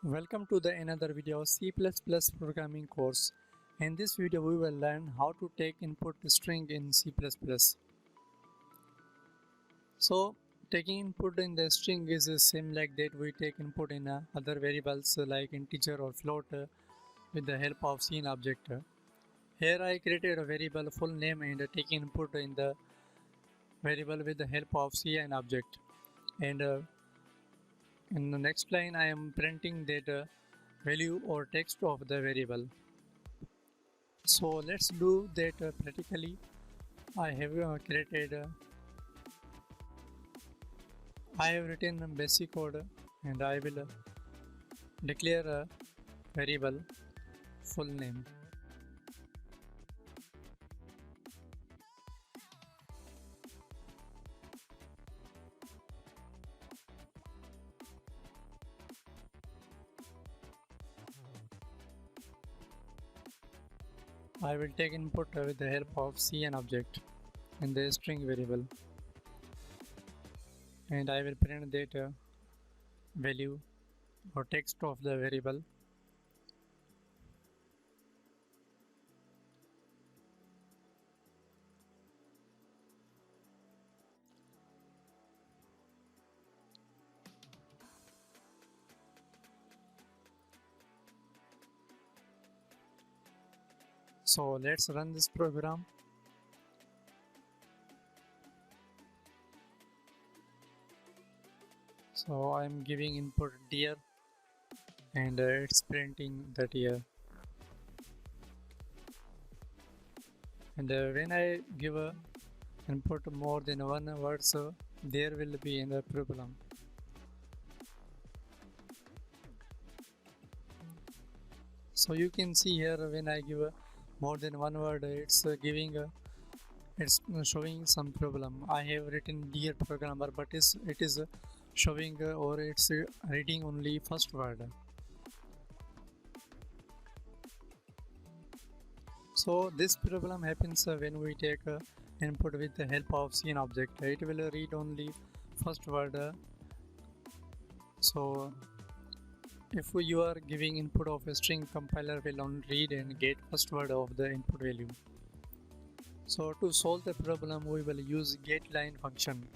Welcome to the another video of C++ programming course. In this video we will learn how to take input string in C++. So taking input in the string is the same like that we take input in other variables like integer or float with the help of scene object. Here I created a variable full name and taking input in the variable with the help of cin object, and in the next line I am printing that value or text of the variable. So let's do that practically. I have I have written a basic code, and I will declare a variable full name. I will take input with the help of cin object in the string variable, and I will print that value or text of the variable. So let's run this program. So I'm giving input dear, and it's printing that year. And when I give a input more than one word, so there will be a problem. So you can see here when I give more than one word, it's it's showing some problem. I have written dear programmer, but it is showing or it's reading only first word. So this problem happens when we take input with the help of scene object. It will read only first word. So if you are giving input of a string, compiler will only read and get first word of the input value. So to solve the problem, we will use GetLine function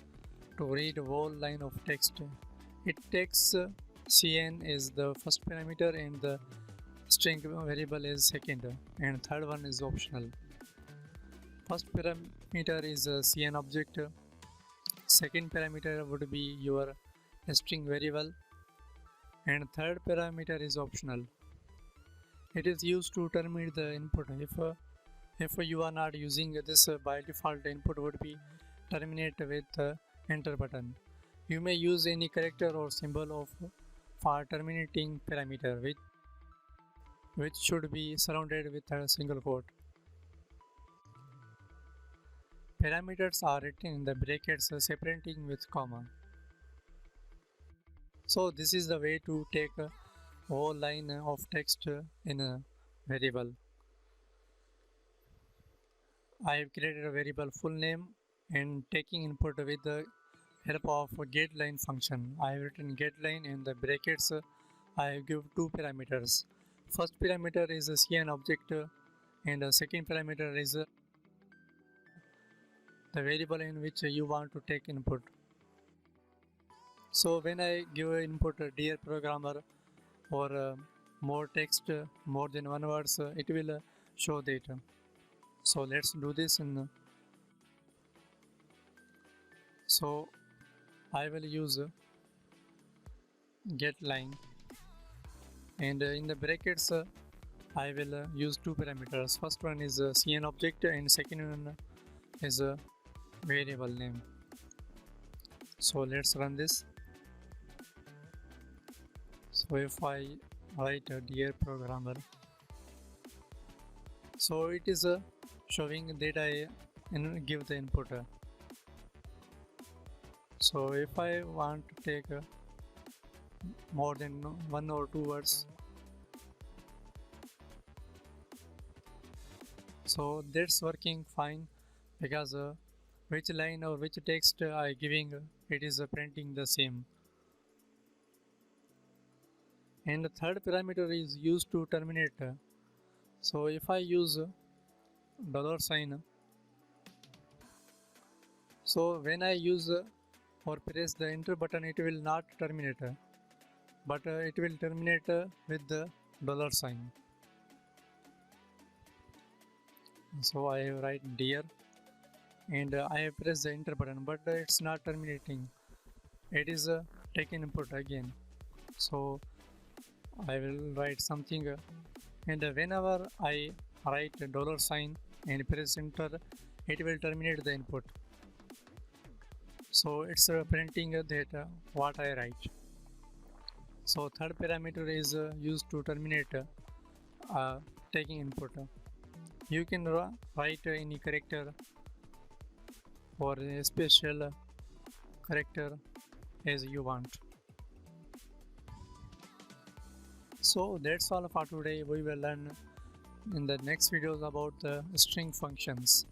to read a whole line of text. It takes cn is the first parameter and the string variable is second, and third one is optional. First parameter is a cn object. Second parameter would be your string variable, and third parameter is optional. It is used to terminate the input. If you are not using this, by default input would be terminate with enter button. You may use any character or symbol of for terminating parameter, which should be surrounded with a single quote. Parameters are written in the brackets separating with comma. So this is the way to take a whole line of text in a variable. I have created a variable full name and taking input with the help of a getLine function. I have written getLine in the brackets. I have give two parameters. First parameter is a cn object, and the second parameter is the variable in which you want to take input. So when I give input dear programmer or more text, more than one words, it will show that. So let's do this so I will use getLine, and in the brackets I will use two parameters. First one is cn object and second one is a variable name. So let's run this. So if I write a dear programmer, so it is showing that I give the input. So if I want to take more than one or two words, so that's working fine, because which line or which text I giving, it is printing the same. And the third parameter is used to terminate. So if I use dollar sign, so when I use or press the enter button, it will not terminate, but it will terminate with the dollar sign. So I write dear, and I have pressed the enter button, but it's not terminating. It is taken input again. So I will write something, and whenever I write a dollar sign and press enter, it will terminate the input. So it's printing that what I write. So third parameter is used to terminate taking input. You can write any character or a special character as you want. So that's all for today. We will learn in the next videos about the string functions.